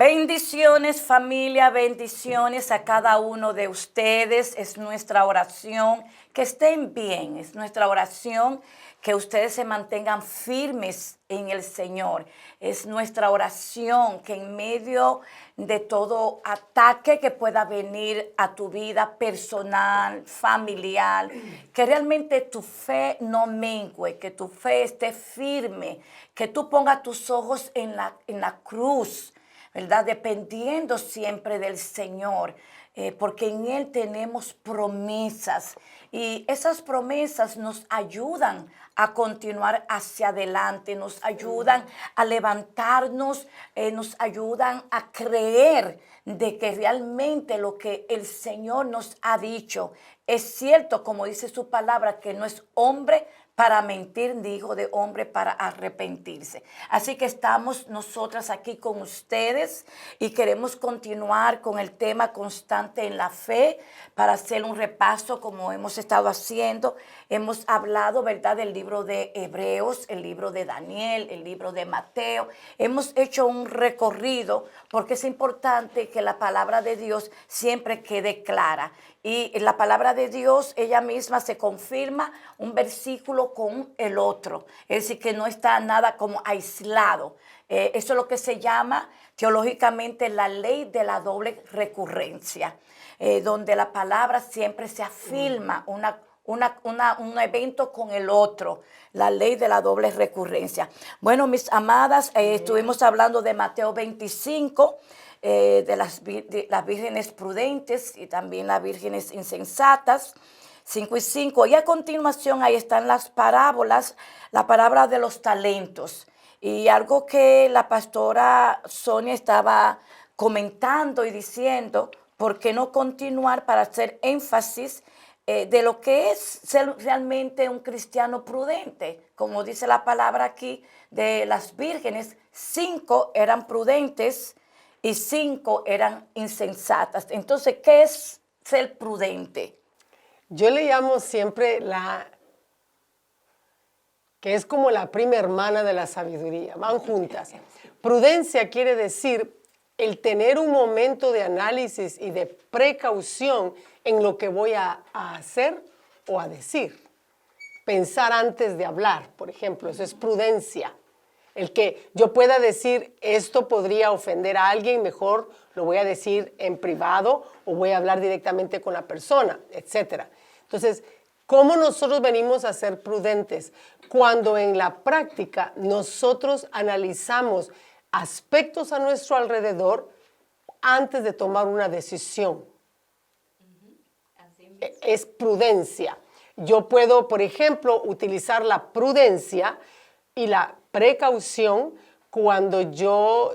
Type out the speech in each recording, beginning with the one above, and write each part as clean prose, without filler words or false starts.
Bendiciones familia, bendiciones a cada uno de ustedes. Es nuestra oración que estén bien, es nuestra oración que ustedes se mantengan firmes en el Señor. Es nuestra oración que en medio de todo ataque que pueda venir a tu vida personal, familiar, que realmente tu fe no mengue, que tu fe esté firme, que tú pongas tus ojos en la cruz, ¿verdad? Dependiendo siempre del Señor, porque en Él tenemos promesas y esas promesas nos ayudan a continuar hacia adelante, nos ayudan a levantarnos, nos ayudan a creer de que realmente lo que el Señor nos ha dicho es cierto, como dice su palabra, que no es hombre para mentir, ni hijo de hombre para arrepentirse. Así que estamos nosotras aquí con ustedes y queremos continuar con el tema constante en la fe para hacer un repaso como hemos estado haciendo. Hemos hablado, ¿verdad?, del libro de Hebreos, el libro de Daniel, el libro de Mateo. Hemos hecho un recorrido porque es importante que la palabra de Dios siempre quede clara. Y la palabra de Dios, ella misma se confirma un versículo con el otro. Es decir, que no está nada como aislado. Eso es lo que se llama teológicamente la ley de la doble recurrencia, donde la palabra siempre se afirma un evento con el otro, la ley de la doble recurrencia. Bueno, mis amadas, estuvimos hablando de Mateo 25, de las vírgenes prudentes y también las vírgenes insensatas, 5 y 5. Y a continuación ahí están las parábolas, la parábola de los talentos. Y algo que la pastora Sonia estaba comentando y diciendo, ¿por qué no continuar para hacer énfasis de lo que es ser realmente un cristiano prudente? Como dice la palabra aquí, de las vírgenes, 5 eran prudentes y 5 eran insensatas. Entonces, ¿qué es ser prudente? Yo le llamo siempre que es como la prima hermana de la sabiduría, van juntas. Prudencia quiere decir el tener un momento de análisis y de precaución en lo que voy a hacer o a decir. Pensar antes de hablar, por ejemplo, eso es prudencia. El que yo pueda decir esto podría ofender a alguien, mejor lo voy a decir en privado o voy a hablar directamente con la persona, etc. Entonces, ¿cómo nosotros venimos a ser prudentes? Cuando en la práctica nosotros analizamos aspectos a nuestro alrededor antes de tomar una decisión. Es prudencia. Yo puedo, por ejemplo, utilizar la prudencia y la precaución cuando yo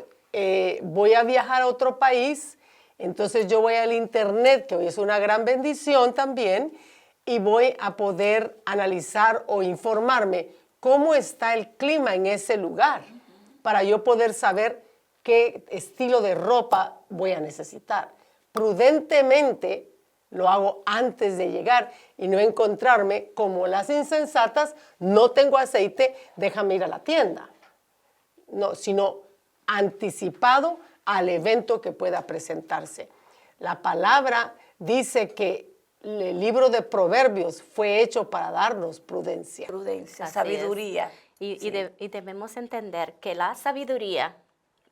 voy a viajar a otro país. Entonces yo voy al internet, que hoy es una gran bendición también, y voy a poder analizar o informarme cómo está el clima en ese lugar para yo poder saber qué estilo de ropa voy a necesitar. Prudentemente lo hago antes de llegar y no encontrarme como las insensatas, no tengo aceite, déjame ir a la tienda. No, sino anticipado al evento que pueda presentarse. La palabra dice que el libro de Proverbios fue hecho para darnos prudencia. Prudencia, Así sabiduría. Y, Sí. y debemos entender que la sabiduría,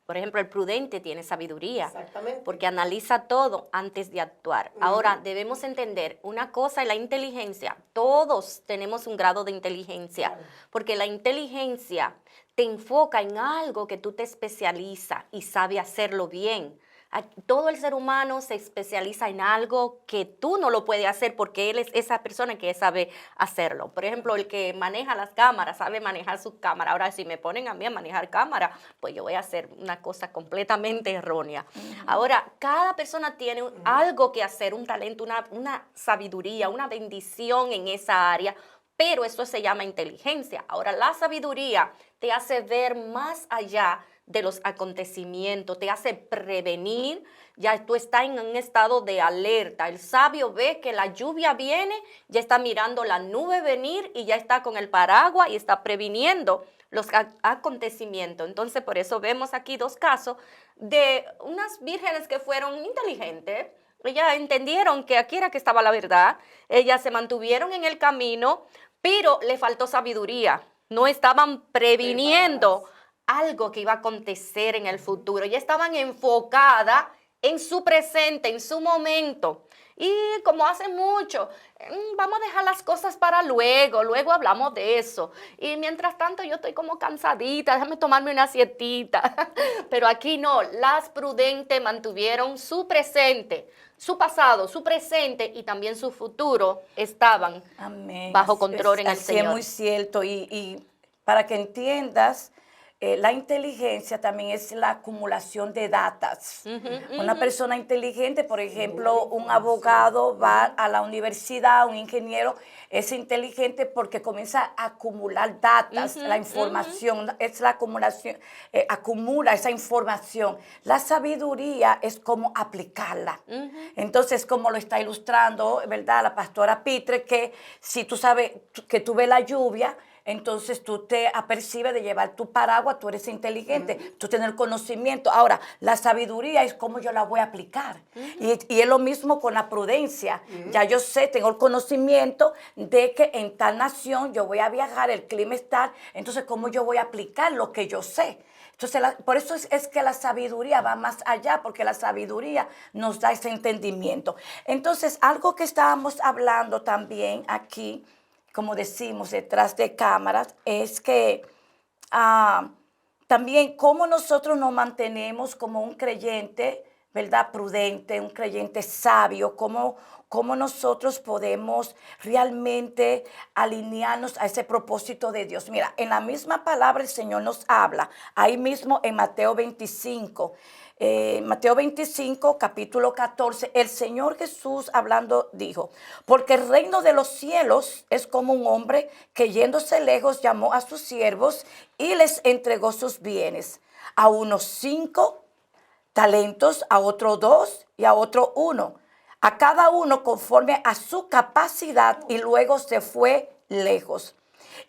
por ejemplo, el prudente tiene sabiduría. Exactamente. Porque analiza todo antes de actuar. Ahora, debemos entender una cosa, la inteligencia. Todos tenemos un grado de inteligencia. Claro. Porque la inteligencia te enfoca en algo que tú te especializas y sabe hacerlo bien. Todo el ser humano se especializa en algo que tú no lo puedes hacer porque él es esa persona que sabe hacerlo. Por ejemplo, el que maneja las cámaras, sabe manejar su cámara. Ahora, si me ponen a mí a manejar cámara, pues yo voy a hacer una cosa completamente errónea. Ahora, cada persona tiene algo que hacer, un talento, una sabiduría, una bendición en esa área, pero eso se llama inteligencia. Ahora, la sabiduría te hace ver más allá de los acontecimientos, te hace prevenir, ya tú estás en un estado de alerta. El sabio ve que la lluvia viene, ya está mirando la nube venir y ya está con el paraguas y está previniendo los acontecimientos. Entonces, por eso vemos aquí dos casos de unas vírgenes que fueron inteligentes. Ellas entendieron que aquí era que estaba la verdad. Ellas se mantuvieron en el camino, pero le faltó sabiduría. No estaban previniendo algo que iba a acontecer en el futuro. Ya estaban enfocadas en su presente, en su momento. Y como hace mucho, vamos a dejar las cosas para luego, luego hablamos de eso. Y mientras tanto yo estoy como cansadita, déjame tomarme una siestita. Pero aquí no, las prudentes mantuvieron su presente, su pasado, su presente y también su futuro estaban Amén. bajo control en el Así Señor. es muy cierto. Y para que entiendas, la inteligencia también es la acumulación de datas. Una persona inteligente, por ejemplo, un abogado va a la universidad, un ingeniero es inteligente porque comienza a acumular datas, la información, es la acumulación, acumula esa información. La sabiduría es como aplicarla. Entonces, como lo está ilustrando, ¿verdad? La pastora Pitre, que si tú sabes que tú ves la lluvia, entonces tú te apercibes de llevar tu paraguas, tú eres inteligente, tú tienes conocimiento. Ahora, la sabiduría es cómo yo la voy a aplicar. Y es lo mismo con la prudencia. Ya yo sé, tengo el conocimiento de que en tal nación yo voy a viajar, el clima es tal, entonces cómo yo voy a aplicar lo que yo sé. Entonces, por eso es que la sabiduría va más allá, porque la sabiduría nos da ese entendimiento. Entonces, algo que estábamos hablando también aquí, como decimos, detrás de cámaras, es que también cómo nosotros nos mantenemos como un creyente, ¿verdad? Prudente, un creyente sabio, cómo nosotros podemos realmente alinearnos a ese propósito de Dios. Mira, en la misma palabra el Señor nos habla, ahí mismo en Mateo 25, Mateo 25, capítulo 14, el Señor Jesús hablando dijo, porque el reino de los cielos es como un hombre que yéndose lejos llamó a sus siervos y les entregó sus bienes, a unos 5 talentos, a otro 2 y a otro 1, a cada uno conforme a su capacidad, y luego se fue lejos.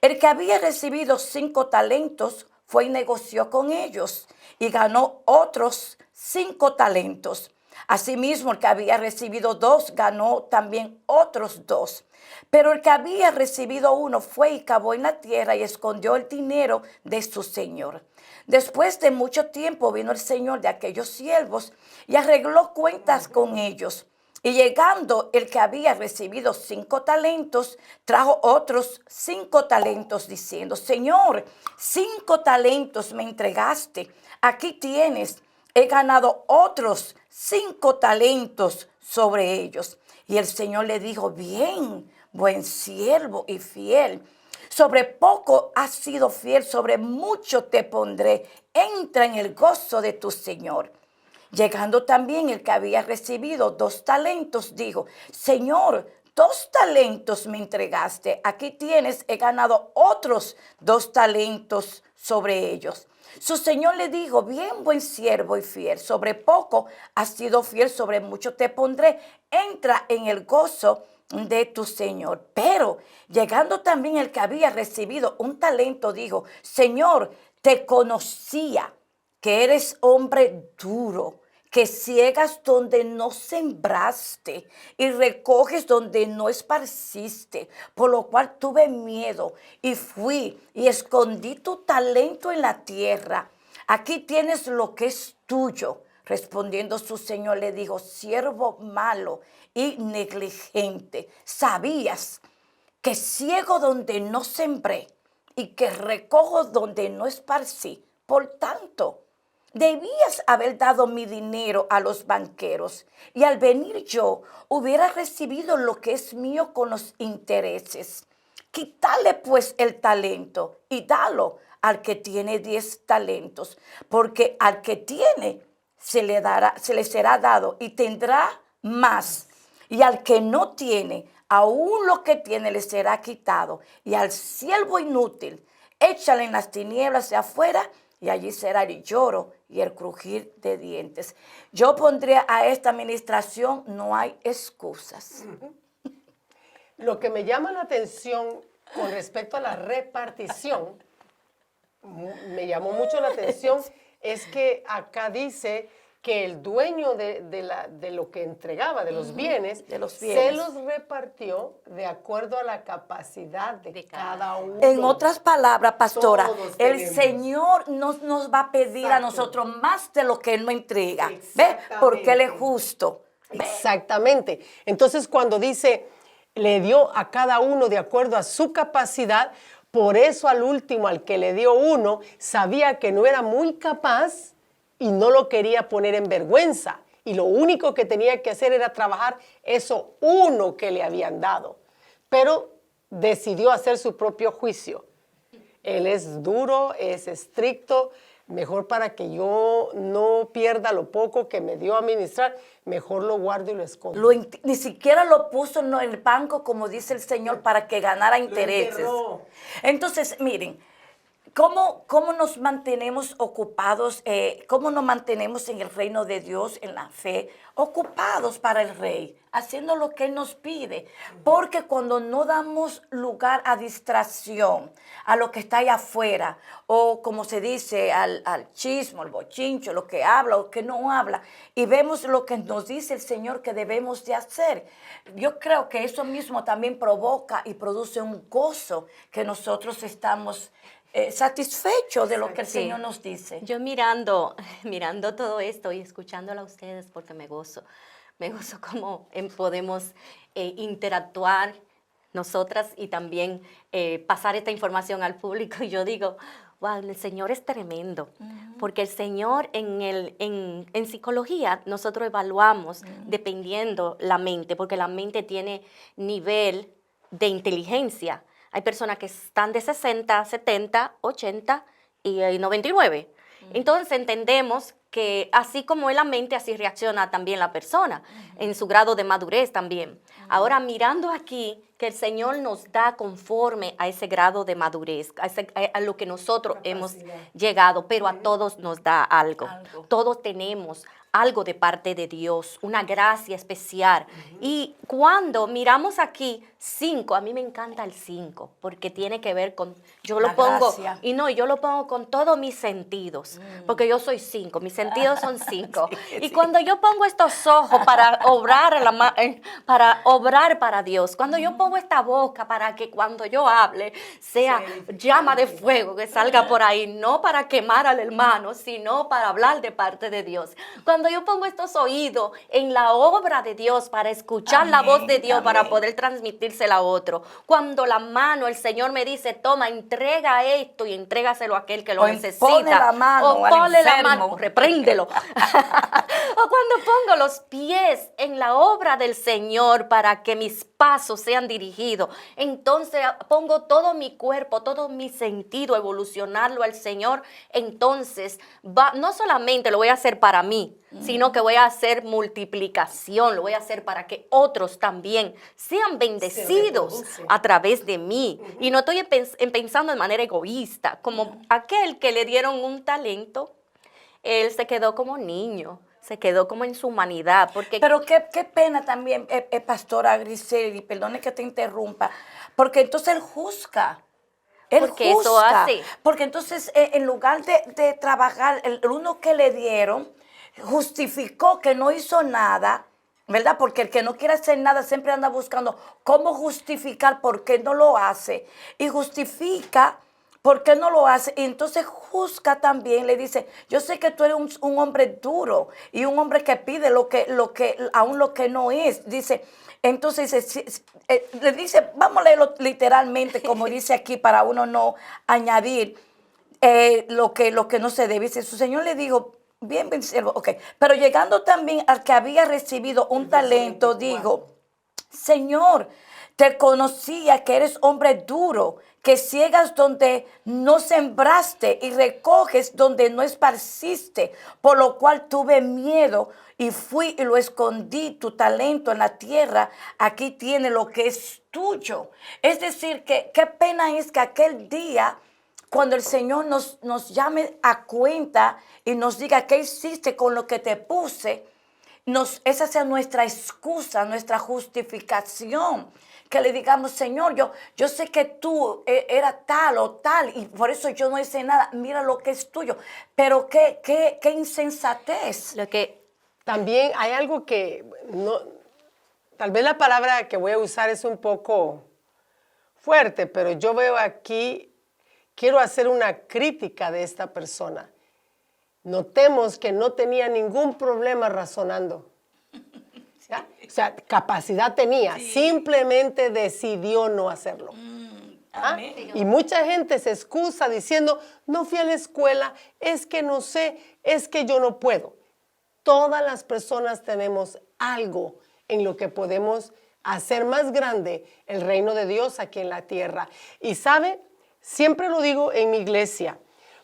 El que había recibido 5 talentos fue y negoció con ellos y ganó otros 5 talentos. Asimismo, el que había recibido 2 ganó también otros 2. Pero el que había recibido 1 fue y cavó en la tierra y escondió el dinero de su señor. Después de mucho tiempo vino el señor de aquellos siervos y arregló cuentas con ellos. Y llegando el que había recibido 5 talentos, trajo otros 5 talentos, diciendo, Señor, 5 talentos me entregaste, aquí tienes, he ganado otros 5 talentos sobre ellos. Y el Señor le dijo, bien, buen siervo y fiel, sobre poco has sido fiel, sobre mucho te pondré, entra en el gozo de tu Señor. Llegando también el que había recibido 2 talentos, dijo, Señor, 2 talentos me entregaste, aquí tienes, he ganado otros 2 talentos sobre ellos. Su señor le dijo, bien, buen siervo y fiel, sobre poco has sido fiel, sobre mucho te pondré, entra en el gozo de tu señor. Pero llegando también el que había recibido 1 talento, dijo, Señor, te conocía que eres hombre duro, que ciegas donde no sembraste y recoges donde no esparciste, por lo cual tuve miedo y fui y escondí tu talento en la tierra. Aquí tienes lo que es tuyo. Respondiendo su señor le dijo, siervo malo y negligente, sabías que ciego donde no sembré y que recojo donde no esparcí. Por tanto, debías haber dado mi dinero a los banqueros, y al venir yo hubiera recibido lo que es mío con los intereses. Quítale pues el talento y dalo al que tiene 10 talentos, porque al que tiene se le será dado y tendrá más, y al que no tiene, aún lo que tiene le será quitado. Y al siervo inútil, échale en las tinieblas de afuera, y allí será el lloro y el crujir de dientes. Yo pondría a esta administración, no hay excusas. Lo que me llama la atención con respecto a la repartición me llamó mucho la atención es que acá dice que el dueño de lo que entregaba, de los bienes, se los repartió de acuerdo a la capacidad de cada uno. En otras palabras, pastora, Todos el tenemos. Señor nos va a pedir a Exacto. nosotros más de lo que Él no entrega. ¿Ves? Exactamente. Porque Él es justo. Exactamente. Entonces, cuando dice, le dio a cada uno de acuerdo a su capacidad, por eso al último, al que le dio uno, sabía que no era muy capaz y no lo quería poner en vergüenza. Y lo único que tenía que hacer era trabajar eso uno que le habían dado. Pero decidió hacer su propio juicio. Él es duro, es estricto. Mejor para que yo no pierda lo poco que me dio a administrar, mejor lo guardo y lo escondo. Ni siquiera lo puso en el banco, como dice el Señor, para que ganara intereses. enterró. Entonces, miren, ¿cómo nos mantenemos ocupados? ¿Cómo nos mantenemos en el reino de Dios, en la fe? Ocupados para el Rey, haciendo lo que Él nos pide. Porque cuando no damos lugar a distracción, a lo que está allá afuera, o como se dice, al chismo, al bochincho, lo que habla o que no habla, y vemos lo que nos dice el Señor que debemos de hacer, yo creo que eso mismo también provoca y produce un gozo que nosotros estamos satisfechos de lo que el Sí. Señor nos dice. Yo mirando todo esto y escuchándola a ustedes porque me gozo cómo podemos interactuar nosotras y también pasar esta información al público. Y yo digo, wow, el Señor es tremendo, porque el Señor en psicología nosotros evaluamos dependiendo la mente, porque la mente tiene nivel de inteligencia. Hay personas que están de 60, 70, 80 y 99. Entonces entendemos que así como es la mente, así reacciona también la persona, en su grado de madurez también. Ahora, mirando aquí, que el Señor nos da conforme a ese grado de madurez, a lo que nosotros hemos llegado, pero a todos nos da algo. Todos tenemos algo de parte de Dios, una gracia especial. Y cuando miramos aquí 5, a mí me encanta el 5, porque tiene que ver con, yo La lo pongo, gracia. yo lo pongo con todos mis sentidos, porque yo soy 5, mis sentidos son 5. Y cuando yo pongo estos ojos para obrar, para obrar para Dios, cuando yo pongo esta boca para que cuando yo hable sea llama de fuego que salga por ahí, no para quemar al hermano, sino para hablar de parte de Dios. Cuando yo pongo estos oídos en la obra de Dios para escuchar la voz de Dios, para poder transmitírsela a otro. Cuando la mando, el Señor me dice, toma, entrega esto y entrégaselo a aquel que lo necesita. Ponle la mano o al ponle la enfermo. mano, repréndelo. O cuando pongo los pies en la obra del Señor para que mis pasos sean dirigidos, entonces pongo todo mi cuerpo, todo mi sentido, evolucionarlo al Señor, entonces no solamente lo voy a hacer para mí, sino que voy a hacer multiplicación, lo voy a hacer para que otros también sean bendecidos a través de mí. Y no estoy pensando de manera egoísta, como aquel que le dieron un talento, él se quedó como niño, se quedó como en su humanidad. Porque Pero qué pena también, pastora Griseli, perdone que te interrumpa, porque entonces él juzga. Él Porque eso juzga. hace. Porque entonces, en lugar de trabajar, el uno que le dieron, justificó que no hizo nada, ¿verdad? Porque el que no quiere hacer nada siempre anda buscando cómo justificar por qué no lo hace. Y justifica por qué no lo hace. Y entonces juzga también, le dice, yo sé que tú eres un hombre duro y un hombre que pide aún lo que no es. Dice, entonces le dice, vamos a leerlo literalmente, como dice aquí, para uno no añadir lo que no se debe. Dice, su señor le dijo, bien, siervo, ok. Pero llegando también al que había recibido un talento, digo, Señor, te conocía que eres hombre duro, que ciegas donde no sembraste y recoges donde no esparciste, por lo cual tuve miedo y fui y lo escondí, tu talento en la tierra, aquí tiene lo que es tuyo. Es decir, que qué pena es que aquel día, cuando el Señor nos llame a cuenta y nos diga qué hiciste con lo que te puse, esa sea nuestra excusa, nuestra justificación. que le digamos, Señor, yo sé que tú era tal o tal y por eso yo no hice nada. Mira lo que es tuyo. Pero qué insensatez. Lo que También hay algo que no, tal vez la palabra que voy a usar es un poco fuerte, pero yo veo aquí, quiero hacer una crítica de esta persona. Notemos que no tenía ningún problema razonando. ¿Ya? O sea, capacidad tenía, simplemente decidió no hacerlo. ¿Ah? Y mucha gente se excusa diciendo, no fui a la escuela, es que no sé, es que yo no puedo. Todas las personas tenemos algo en lo que podemos hacer más grande el reino de Dios aquí en la tierra. Y sabe, siempre lo digo en mi iglesia,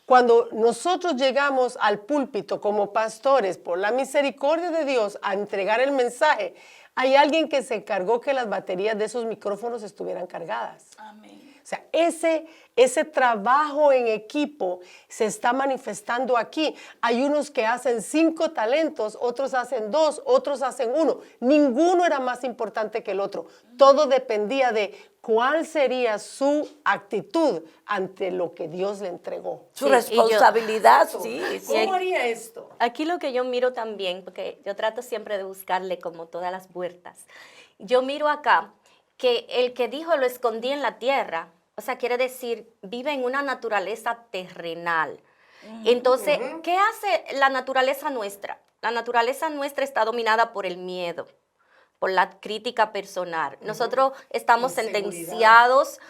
cuando nosotros llegamos al púlpito como pastores, por la misericordia de Dios, a entregar el mensaje, hay alguien que se encargó que las baterías de esos micrófonos estuvieran cargadas. Amén. O sea, ese trabajo en equipo se está manifestando aquí. Hay unos que hacen 5 talentos, otros hacen 2, otros hacen 1. Ninguno era más importante que el otro. Todo dependía de cuál sería su actitud ante lo que Dios le entregó. Su responsabilidad, sí. ¿Cómo haría esto? Aquí lo que yo miro también, porque yo trato siempre de buscarle como todas las vueltas. Yo miro acá que el que dijo lo escondí en la tierra, o sea, quiere decir, vive en una naturaleza terrenal. Entonces, ¿qué hace la naturaleza nuestra? La naturaleza nuestra está dominada por el miedo, por la crítica personal. Nosotros estamos sentenciados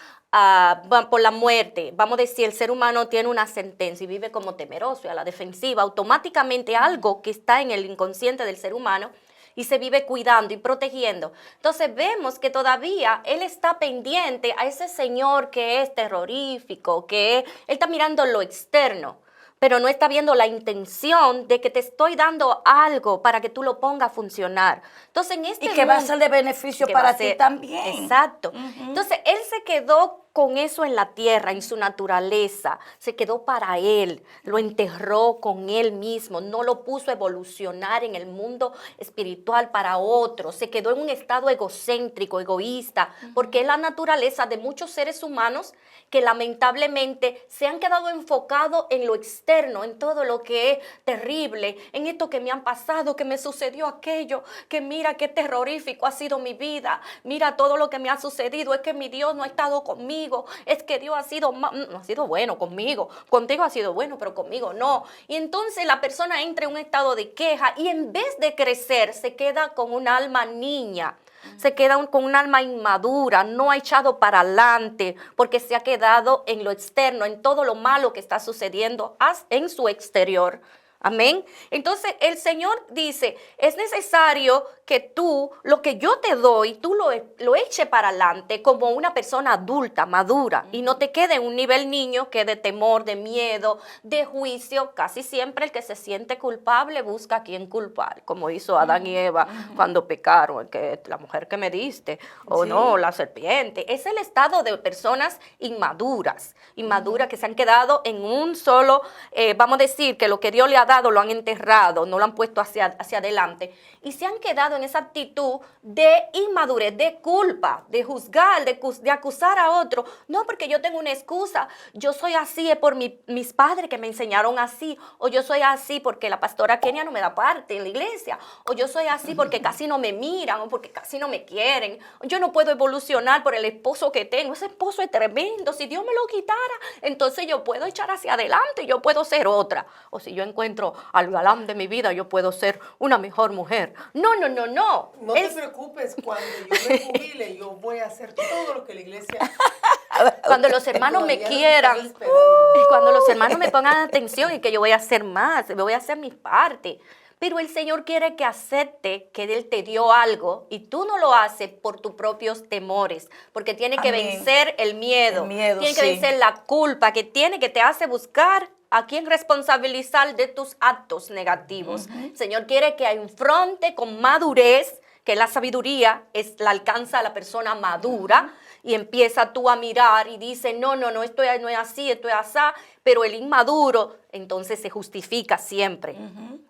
por la muerte. Vamos a decir, el ser humano tiene una sentencia y vive como temeroso y a la defensiva. Automáticamente algo que está en el inconsciente del ser humano y se vive cuidando y protegiendo. Entonces vemos que todavía él está pendiente a ese señor que es terrorífico, él está mirando lo externo, pero no está viendo la intención de que te estoy dando algo para que tú lo pongas a funcionar. Entonces, en este y que va a ser de beneficio para ti también. Exacto. Entonces, él se quedó con eso en la tierra, en su naturaleza, se quedó para él, lo enterró con él mismo, no lo puso a evolucionar en el mundo espiritual para otros, se quedó en un estado egocéntrico, egoísta, porque es la naturaleza de muchos seres humanos que lamentablemente se han quedado enfocados en lo externo, en todo lo que es terrible, en esto que me han pasado, que me sucedió aquello, que mira qué terrorífico ha sido mi vida, mira todo lo que me ha sucedido, es que mi Dios no ha estado conmigo, es que Dios no ha sido bueno conmigo, contigo ha sido bueno, pero conmigo no. Y entonces la persona entra en un estado de queja y en vez de crecer se queda con un alma niña, se queda con un alma inmadura, no ha echado para adelante porque se ha quedado en lo externo, en todo lo malo que está sucediendo en su exterior. Amén. Entonces el Señor dice, es necesario que tú, lo que yo te doy, tú lo eches para adelante como una persona adulta, madura, y no te quede en un nivel niño que de temor, de miedo, de juicio. Casi siempre el que se siente culpable busca a quien culpar, como hizo Adán y Eva cuando pecaron, que la mujer que me diste, o no, la serpiente. Es el estado de personas inmaduras que se han quedado en un solo, vamos a decir, que lo que Dios le ha dado lo han enterrado, no lo han puesto hacia adelante y se han quedado en esa actitud de inmadurez, de culpa, de juzgar, de acusar a otro. No, porque yo tengo una excusa, yo soy así, es por mis padres que me enseñaron así, o yo soy así porque la pastora Kenia no me da parte en la iglesia, o yo soy así porque casi no me miran, o porque casi no me quieren, yo no puedo evolucionar por el esposo que tengo, ese esposo es tremendo, si Dios me lo quitara, entonces yo puedo echar hacia adelante, yo puedo ser otra, o si yo encuentro al galán de mi vida, yo puedo ser una mejor mujer. No. No te preocupes, cuando yo me jubile, yo voy a hacer todo lo que la iglesia... Cuando los hermanos me quieran, cuando los hermanos me pongan atención y que yo voy a hacer más, voy a hacer mi parte. Pero el Señor quiere que acepte que Él te dio algo y tú no lo haces por tus propios temores, porque tiene que vencer el miedo, tiene que vencer la culpa, que te hace buscar a quién responsabilizar de tus actos negativos. El Señor quiere que enfrente con madurez, que la sabiduría la alcanza a la persona madura, y empieza tú a mirar y dice, no, esto no es así, esto es así, pero el inmaduro entonces se justifica siempre.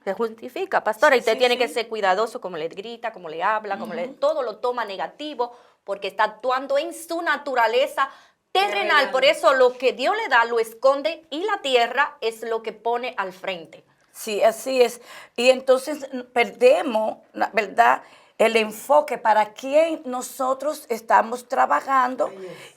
Se justifica, pastora, y usted tiene que ser cuidadoso como le grita, como le habla, todo lo toma negativo, porque está actuando en su naturaleza terrenal. Por eso lo que Dios le da lo esconde y la tierra es lo que pone al frente. Sí, así es. Y entonces perdemos, la verdad, el enfoque para quién nosotros estamos trabajando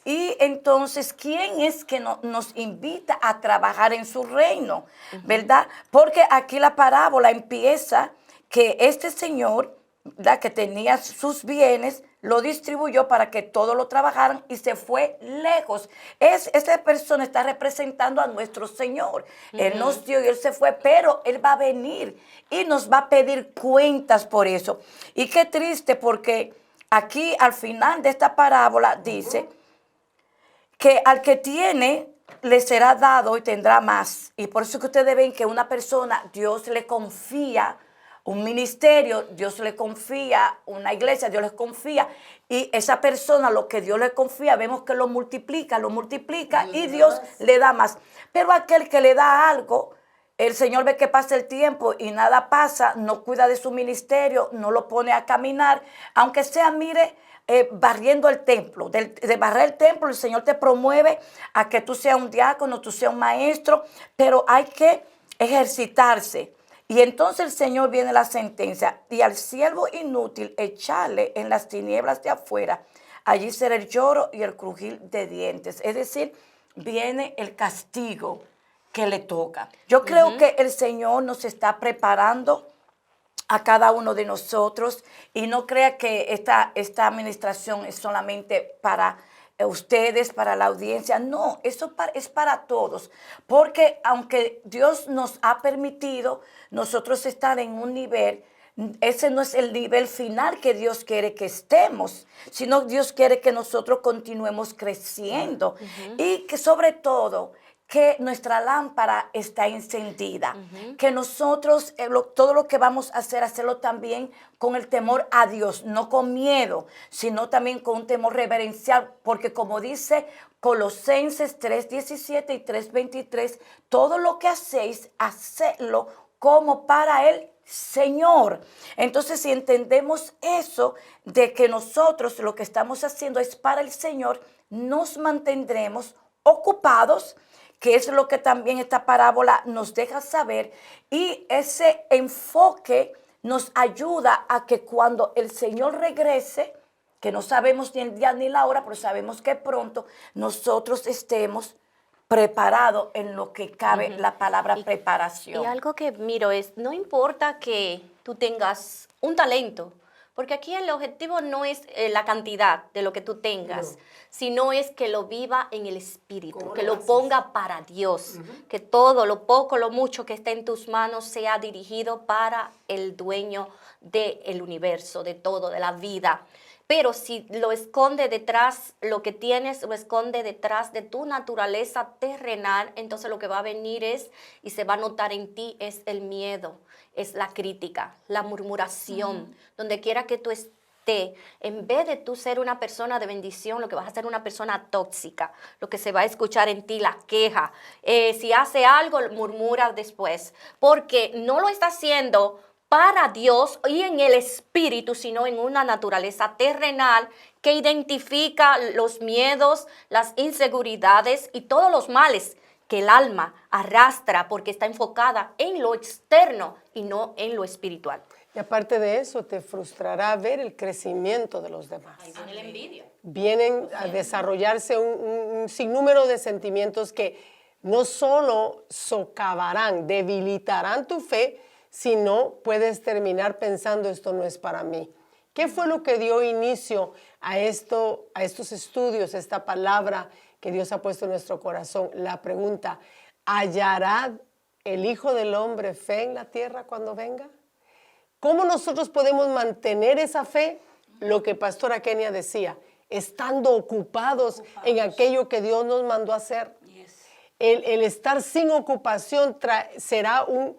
y entonces quién es que nos invita a trabajar en su reino, ¿verdad? Porque aquí la parábola empieza que este señor, ¿verdad?, que tenía sus bienes, lo distribuyó para que todos lo trabajaran y se fue lejos. Esta persona está representando a nuestro Señor. Él nos dio y Él se fue, pero Él va a venir y nos va a pedir cuentas por eso. Y qué triste, porque aquí al final de esta parábola dice que al que tiene le será dado y tendrá más. Y por eso que ustedes ven que una persona, Dios le confía un ministerio, Dios le confía una iglesia, Dios les confía, y esa persona, lo que Dios le confía, vemos que lo multiplica y Dios le da más. Pero aquel que le da algo, el Señor ve que pasa el tiempo y nada pasa, no cuida de su ministerio, no lo pone a caminar, aunque sea, mire, barriendo el templo. De barrer el templo, el Señor te promueve a que tú seas un diácono, tú seas un maestro, pero hay que ejercitarse. Y entonces el Señor viene la sentencia, y al siervo inútil echarle en las tinieblas de afuera, allí será el lloro y el crujir de dientes. Es decir, viene el castigo que le toca. Yo creo que el Señor nos está preparando a cada uno de nosotros, y no crea que esta administración es solamente para ustedes, para la audiencia. No, eso es para todos, porque aunque Dios nos ha permitido nosotros estar en un nivel, ese no es el nivel final que Dios quiere que estemos, sino Dios quiere que nosotros continuemos creciendo y que sobre todo que nuestra lámpara está encendida, que nosotros todo lo que vamos a hacer, hacerlo también con el temor a Dios, no con miedo, sino también con un temor reverencial, porque como dice Colosenses 3:17 y 3:23, todo lo que hacéis, hacedlo como para el Señor. Entonces, si entendemos eso, de que nosotros lo que estamos haciendo es para el Señor, nos mantendremos ocupados, que es lo que también esta parábola nos deja saber, y ese enfoque nos ayuda a que cuando el Señor regrese, que no sabemos ni el día ni la hora, pero sabemos que pronto, nosotros estemos preparados en lo que cabe la palabra preparación. Y algo que miro es, no importa que tú tengas un talento, porque aquí el objetivo no es la cantidad de lo que tú tengas, sino es que lo viva en el Espíritu, que lo ponga para Dios, que todo, lo poco, lo mucho que esté en tus manos sea dirigido para el dueño del universo, de todo, de la vida. Pero si lo esconde detrás, lo que tienes, lo esconde detrás de tu naturaleza terrenal, entonces lo que va a venir y se va a notar en ti es el miedo, es la crítica, la murmuración. Donde quiera que tú estés, en vez de tú ser una persona de bendición, lo que vas a ser una persona tóxica, lo que se va a escuchar en ti, la queja. Si hace algo, murmura después, porque no lo está haciendo para Dios y en el Espíritu, sino en una naturaleza terrenal que identifica los miedos, las inseguridades y todos los males que el alma arrastra, porque está enfocada en lo externo y no en lo espiritual. Y aparte de eso, te frustrará ver el crecimiento de los demás. Ahí viene la envidia. Vienen a desarrollarse un sinnúmero de sentimientos que no solo socavarán, debilitarán tu fe, sino puedes terminar pensando, esto no es para mí. ¿Qué fue lo que dio inicio a estos estudios, esta palabra que Dios ha puesto en nuestro corazón? La pregunta, ¿hallará el Hijo del Hombre fe en la tierra cuando venga? ¿Cómo nosotros podemos mantener esa fe? Lo que Pastora Kenia decía, estando ocupados en aquello que Dios nos mandó a hacer. El estar sin ocupación será un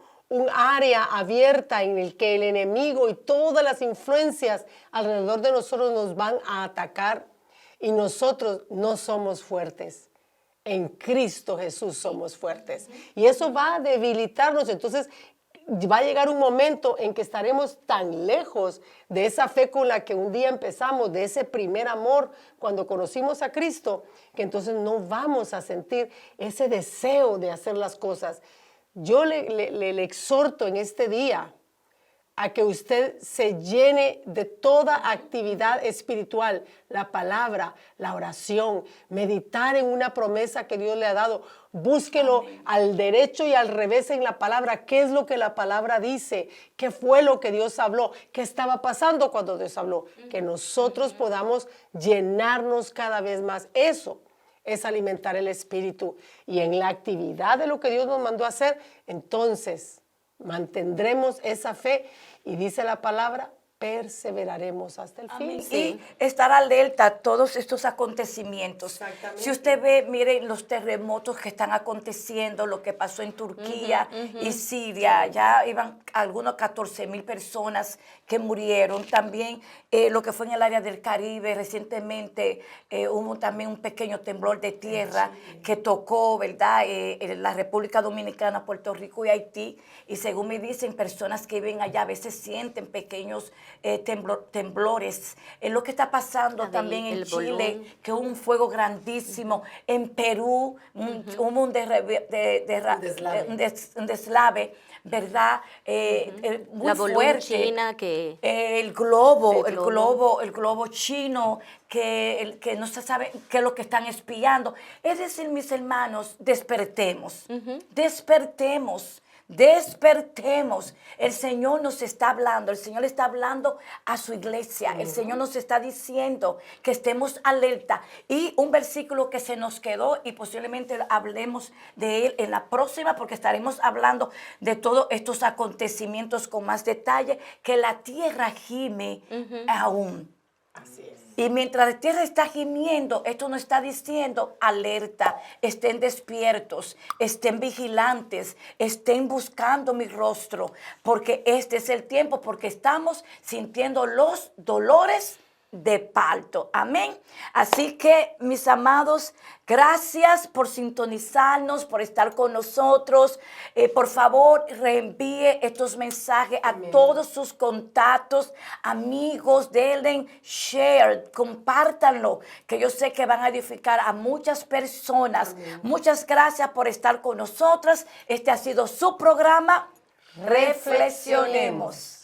área abierta en el que el enemigo y todas las influencias alrededor de nosotros nos van a atacar, y nosotros no somos fuertes. En Cristo Jesús somos fuertes, y eso va a debilitarnos. Entonces va a llegar un momento en que estaremos tan lejos de esa fe con la que un día empezamos, de ese primer amor cuando conocimos a Cristo, que entonces no vamos a sentir ese deseo de hacer las cosas. Yo le exhorto en este día a que usted se llene de toda actividad espiritual, la palabra, la oración, meditar en una promesa que Dios le ha dado. Búsquelo al derecho y al revés en la palabra. ¿Qué es lo que la palabra dice? ¿Qué fue lo que Dios habló? ¿Qué estaba pasando cuando Dios habló? Que nosotros podamos llenarnos cada vez más. Eso es alimentar el espíritu. Y en la actividad de lo que Dios nos mandó a hacer, entonces mantendremos esa fe y dice la palabra, perseveraremos hasta el fin. Y estar alerta a todos estos acontecimientos. Exactamente. Si usted ve, miren los terremotos que están aconteciendo, lo que pasó en Turquía y Siria, ya iban algunos 14,000 personas que murieron. También lo que fue en el área del Caribe, recientemente hubo también un pequeño temblor de tierra que tocó, ¿verdad?, la República Dominicana, Puerto Rico y Haití. Y según me dicen, personas que viven allá a veces sienten pequeños temblores. Es lo que está pasando también en Chile, que hubo un fuego grandísimo. En Perú hubo un deslave, ¿verdad? Muy la fuerte. China que El globo chino, que no se sabe qué es lo que están espiando. Es decir, mis hermanos, despertemos, despertemos. Despertemos. El Señor nos está hablando, el Señor está hablando a su iglesia, el Señor nos está diciendo que estemos alerta. Y un versículo que se nos quedó y posiblemente hablemos de él en la próxima, porque estaremos hablando de todos estos acontecimientos con más detalle, que la tierra gime aún. Así es. Y mientras la tierra está gimiendo, esto nos está diciendo alerta, estén despiertos, estén vigilantes, estén buscando mi rostro, porque este es el tiempo, porque estamos sintiendo los dolores de parto. Amén. Así que, mis amados, gracias por sintonizarnos, por estar con nosotros. Por favor, reenvíe estos mensajes a todos sus contactos, amigos, denle share, compártanlo, que yo sé que van a edificar a muchas personas. Muchas gracias por estar con nosotras. Este ha sido su programa. Reflexionemos.